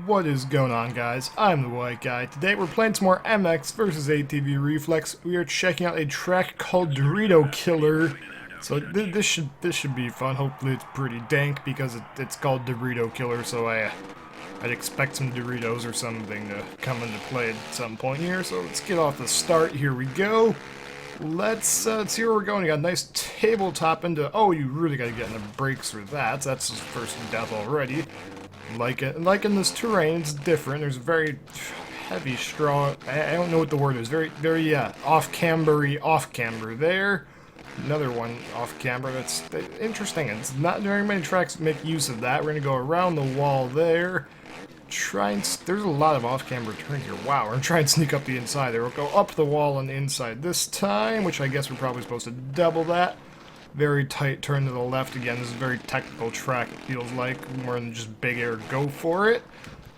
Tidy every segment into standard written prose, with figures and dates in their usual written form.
What is going on, guys? I'm the White Guy. Today we're playing some more MX versus ATV Reflex. We are checking out a track called Dorito Killer. So this should be fun. Hopefully it's pretty dank because it's called Dorito Killer. So I'd expect some Doritos or something to come into play at some point here. So let's get off the start. Here we go. Let's see where we're going. You got a nice tabletop into. Oh, you really got to get in the brakes for that. That's his first death already. Like in this terrain, it's different. There's very heavy, strong. I don't know what the word is. Very off-camber there. Another one off-camber. That's interesting. It's not very many tracks that make use of that. We're gonna go around the wall there. There's a lot of off-camber turns here. Wow, we're gonna try and sneak up the inside there. We'll go up the wall and inside this time, which I guess we're probably supposed to double that. Very tight turn to the left again. This is a very technical track, it feels like. More than just big air. Go for it.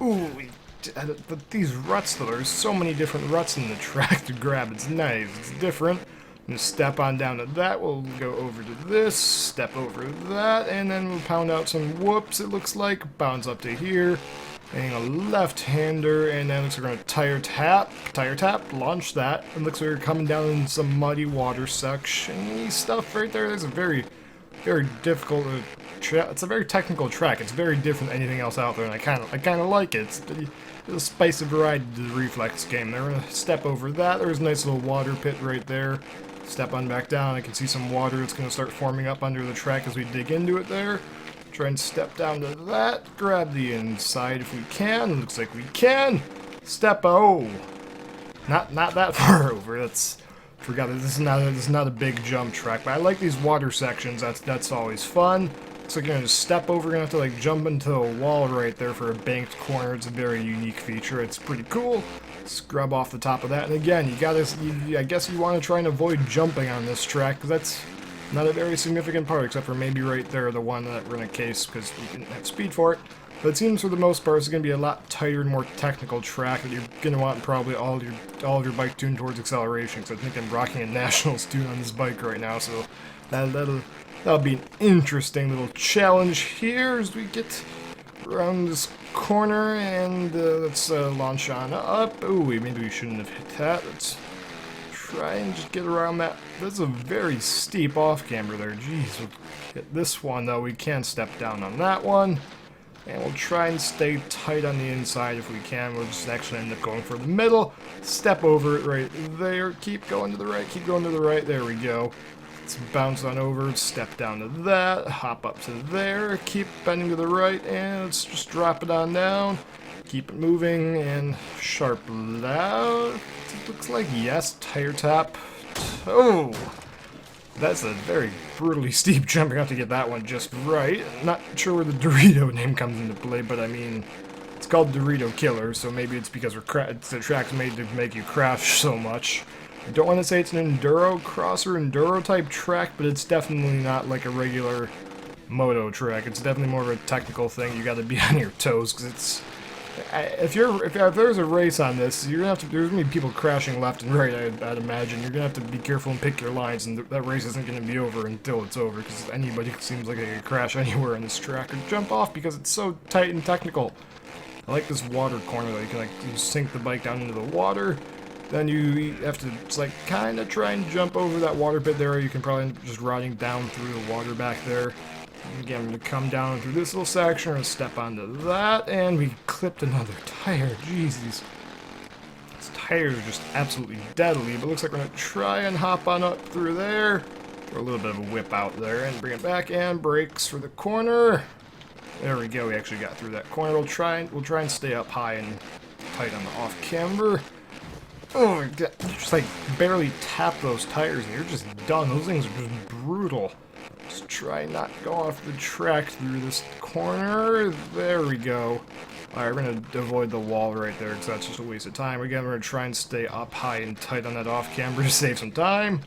Ooh, these ruts, though. There's so many different ruts in the track to grab. It's nice. It's different. I'm gonna step on down to that. We'll go over to this. Step over to that. And then we'll pound out some whoops, it looks like. Bounce up to here. And a left-hander, and then looks like we're gonna tire tap, launch that. It looks like we're coming down in some muddy water section stuff right there. There's a very difficult it's a very technical track. It's very different than anything else out there, and I kind of like it. It's a spice of variety to the Reflex game. They're gonna step over that. There's a nice little water pit right there. Step on back down. I can see some water that's gonna start forming up under the track as we dig into it there. Try and step down to that. Grab the inside if we can. Looks like we can. Step. Oh, not that far over. Forgot that this is not a big jump track, but I like these water sections. That's always fun. Looks like you're gonna just step over. You're gonna have to like jump into a wall right there for a banked corner. It's a very unique feature. It's pretty cool. Scrub off the top of that. And again, I guess you want to try and avoid jumping on this track because that's not a very significant part, except for maybe right there, the one that we're in a case because we didn't have speed for it. But it seems for the most part it's going to be a lot tighter and more technical track that you're going to want probably all of your bike tuned towards acceleration. Because I think I'm rocking a Nationals tune on this bike right now, so that'll be an interesting little challenge here as we get around this corner and let's launch on up. Ooh, maybe we shouldn't have hit that. Let's try and just get around that. That's a very steep off-camber there. Jeez, we'll hit this one though. We can step down on that one. And we'll try and stay tight on the inside if we can. We'll just actually end up going for the middle. Step over it right there. Keep going to the right. Keep going to the right. There we go. Let's bounce on over. Step down to that. Hop up to there. Keep bending to the right. And let's just drop it on down. Keep it moving and sharp loud. It looks like yes, tire tap. Oh, that's a very brutally steep jump. I have to get that one just right. Not sure where the Dorito name comes into play, but I mean, it's called Dorito Killer, so maybe it's because the track's made to make you crash so much. I don't want to say it's an enduro crosser, enduro type track, but it's definitely not like a regular moto track. It's definitely more of a technical thing. You got to be on your toes because it's. If there's a race on this, there's gonna be people crashing left and right. I'd imagine you're gonna have to be careful and pick your lines, and that race isn't gonna be over until it's over. Because anybody seems like they could crash anywhere on this track or jump off because it's so tight and technical. I like this water corner though. You can you sink the bike down into the water, then you have to kind of try and jump over that water pit there. You can probably end up just riding down through the water back there. Again, I'm going to come down through this little section and step onto that, and we clipped another tire. Jeez, these tires are just absolutely deadly, but looks like we're going to try and hop on up through there. For a little bit of a whip out there, and bring it back, and brakes for the corner. There we go, we actually got through that corner. We'll try and stay up high and tight on the off-camber. Oh my god, just barely tap those tires, and you're just done. Those things are just brutal. Just try not to go off the track through this corner. There we go. Alright, we're going to avoid the wall right there because that's just a waste of time. Again, we're going to try and stay up high and tight on that off-camber to save some time.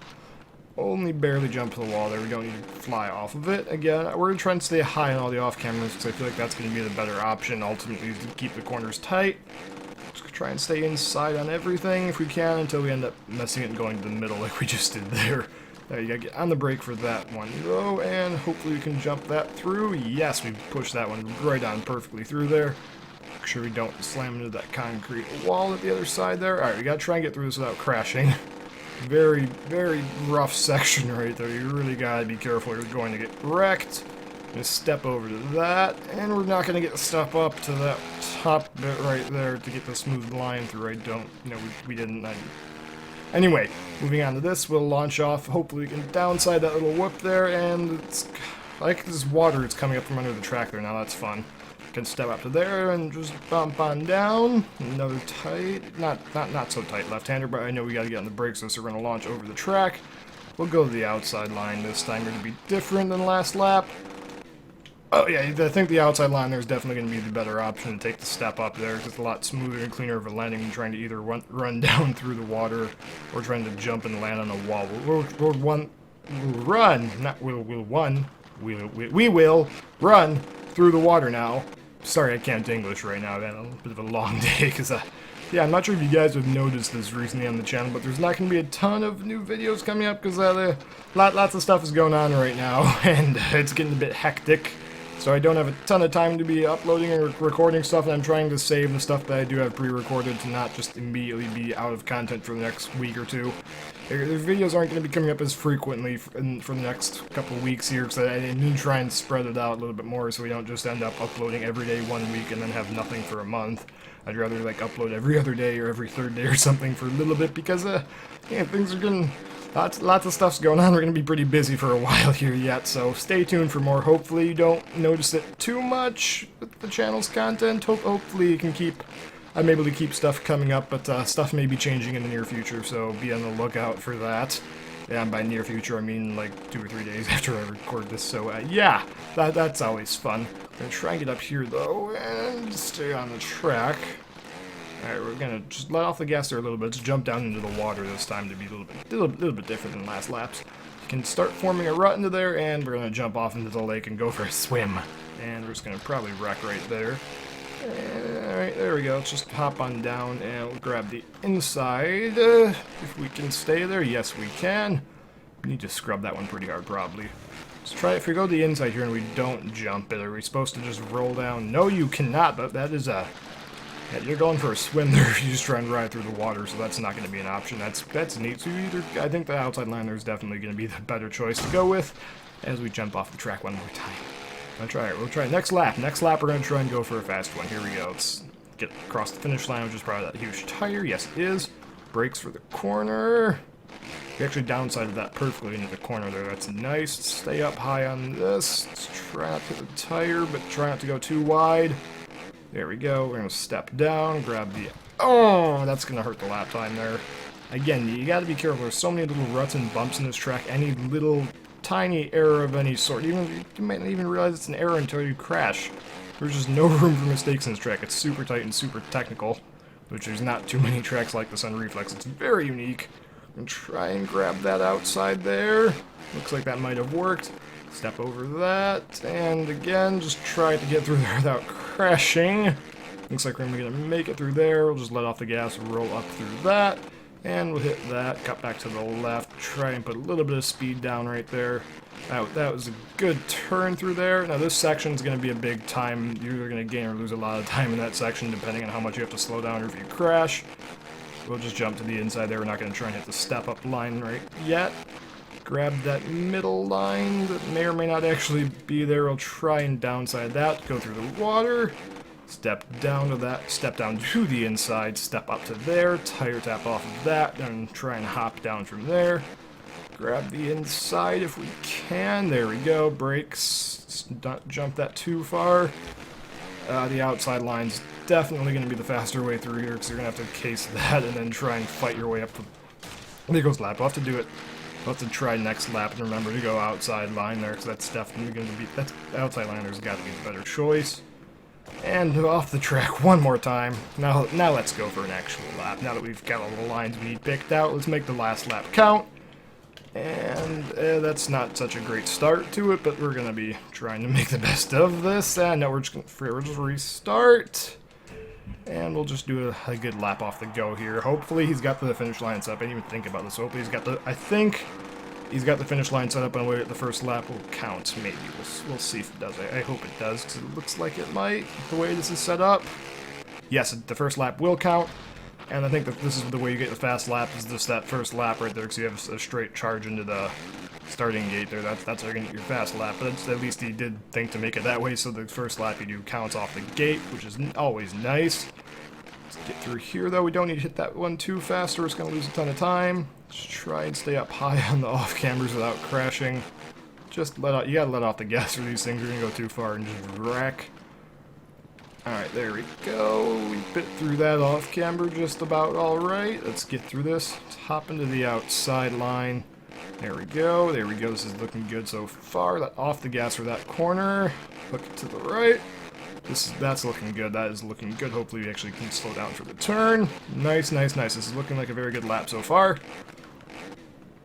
Only barely jump to the wall there. We don't need to fly off of it. Again, we're going to try and stay high on all the off-cameras because I feel like that's going to be the better option ultimately to keep the corners tight. Just try and stay inside on everything if we can until we end up messing it and going to the middle like we just did there. There, you gotta get on the brake for that one though, and hopefully we can jump that through. Yes, we pushed that one right on perfectly through there. Make sure we don't slam into that concrete wall at the other side there. Alright, we gotta try and get through this without crashing. Very, very rough section right there. You really gotta be careful. You're going to get wrecked. Just step over to that, and we're not gonna get stuff up to that top bit right there to get the smooth line through. I don't, we didn't. Anyway, moving on to this, we'll launch off. Hopefully we can downside that little whoop there, and it's like this water that's coming up from under the track there. Now that's fun. Can step up to there and just bump on down. Another tight, not so tight left-hander, but I know we got to get on the brakes, so we're going to launch over the track. We'll go to the outside line this time. Going to be different than last lap. Oh yeah, I think the outside line there is definitely going to be the better option to take the step up there. It's a lot smoother and cleaner of a landing than trying to either run down through the water or trying to jump and land on a wall. We will run through the water now. Sorry, I can't English right now. I've had a bit of a long day because, yeah, I'm not sure if you guys have noticed this recently on the channel, but there's not going to be a ton of new videos coming up because lots of stuff is going on right now, and it's getting a bit hectic. So I don't have a ton of time to be uploading and recording stuff, and I'm trying to save the stuff that I do have pre-recorded to not just immediately be out of content for the next week or two. The videos aren't going to be coming up as frequently for the next couple of weeks here, because I need to try and spread it out a little bit more so we don't just end up uploading every day 1 week and then have nothing for a month. I'd rather like upload every other day or every third day or something for a little bit, because yeah, things are getting... Lots of stuff's going on. We're going to be pretty busy for a while here yet, so stay tuned for more. Hopefully you don't notice it too much with the channel's content. Hopefully you can I'm able to keep stuff coming up, but stuff may be changing in the near future, so be on the lookout for that. And by near future, I mean like 2 or 3 days after I record this, so yeah, that's always fun. I'm going to try and get up here, though, and stay on the track. Alright, we're gonna just let off the gas there a little bit. Just jump down into the water this time to be a little bit different than last laps. You can start forming a rut into there, and we're gonna jump off into the lake and go for a swim. And we're just gonna probably wreck right there. Alright, there we go. Let's just hop on down and we'll grab the inside. If we can stay there, yes we can. We need to scrub that one pretty hard, probably. Let's try it. If we go to the inside here and we don't jump it, are we supposed to just roll down? No, you cannot, but that is a... Yeah, you're going for a swim there if you just try and ride through the water, so that's not going to be an option. That's neat. So I think the outside line there is definitely going to be the better choice to go with as we jump off the track one more time. We'll try it. Next lap. Next lap, we're going to try and go for a fast one. Here we go. Let's get across the finish line, which is probably that huge tire. Yes, it is. Brakes for the corner. We actually downsided that perfectly into the corner there. That's nice. Stay up high on this. Let's try not to hit the tire, but try not to go too wide. There we go. We're going to step down, grab the... Oh, that's going to hurt the lap time there. Again, you got to be careful. There's so many little ruts and bumps in this track. Any little tiny error of any sort, you might not even realize it's an error until you crash. There's just no room for mistakes in this track. It's super tight and super technical, which there's not too many tracks like this on Reflex. It's very unique. I'm going to try and grab that outside there. Looks like that might have worked. Step over that, and again, just try to get through there without crashing. Looks like we're going to make it through there. We'll just let off the gas, roll up through that, and we'll hit that, cut back to the left, try and put a little bit of speed down right there. That was a good turn through there. Now this section is going to be a big time. You're either going to gain or lose a lot of time in that section, depending on how much you have to slow down or if you crash. We'll just jump to the inside there. We're not going to try and hit the step-up line right yet. Grab that middle line that may or may not actually be there. We'll try and downside that, go through the water, step down to that, step down to the inside, step up to there, tire tap off of that, then try and hop down from there. Grab the inside if we can. There we go. Brakes. Don't jump that too far. The outside line's definitely going to be the faster way through here because you're going to have to case that and then try and fight your way up to... There goes lap. We'll have to do it. We'll have to try next lap and remember to go outside line there, because that's definitely going to be... That's outside line there's got to be the better choice. And off the track one more time. Now let's go for an actual lap. Now that we've got all the lines we need picked out, let's make the last lap count. And that's not such a great start to it, but we're going to be trying to make the best of this. And now we're just going to restart. And we'll just do a good lap off the go here. Hopefully he's got the finish line set up. I didn't even think about this. Hopefully he's got the... I think he's got the finish line set up, and wait at the first lap will count. Maybe. We'll see if it does. I hope it does, because it looks like it might, the way this is set up. yes, the first lap will count. And I think that this is the way you get the fast lap, is just that first lap right there, because you have a straight charge into the starting gate there. That's how you're going to get your fast lap. But at least he did think to make it that way, so the first lap you do counts off the gate, which is always nice. Let's get through here, though. We don't need to hit that one too fast, or it's going to lose a ton of time. Let's try and stay up high on the off-cameras without crashing. Just let out, you gotta let off the gas for these things. You're going to go too far and just wreck. Alright, there we go. We bit through that off-camber just about alright. Let's get through this. Let's hop into the outside line. There we go. There we go. This is looking good so far. Off the gas for that corner. Hook it to the right. That's looking good. That is looking good. Hopefully we actually can slow down for the turn. Nice, nice, nice. This is looking like a very good lap so far.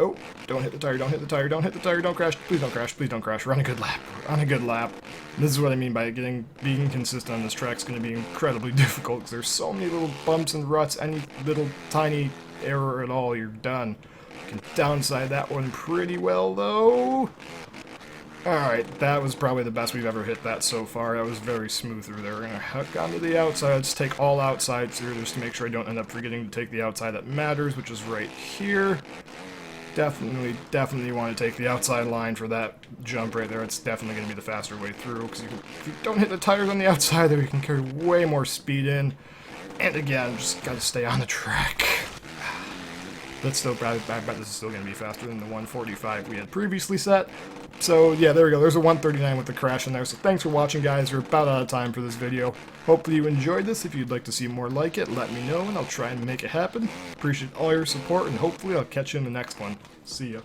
Oh, don't hit the tire, don't hit the tire, don't hit the tire, don't crash. Please don't crash, please don't crash. We're on a good lap. We're on a good lap. This is what I mean by being consistent on this track is going to be incredibly difficult, because there's so many little bumps and ruts. Any little tiny error at all, you're done. You can downside that one pretty well, though. Alright, that was probably the best we've ever hit that so far. That was very smooth through there. We're going to hook onto the outside. Let's take all outside through just to make sure I don't end up forgetting to take the outside that matters, which is right here. Definitely want to take the outside line for that jump right there. It's definitely going to be the faster way through, because if you don't hit the tires on the outside there, you can carry way more speed in. And again, just got to stay on the track. That's still probably, I bet this is still going to be faster than the 145 we had previously set. So yeah, there we go. There's a 139 with the crash in there. So thanks for watching, guys. We're about out of time for this video. Hopefully you enjoyed this. If you'd like to see more like it, let me know and I'll try and make it happen. Appreciate all your support, and hopefully I'll catch you in the next one. See ya.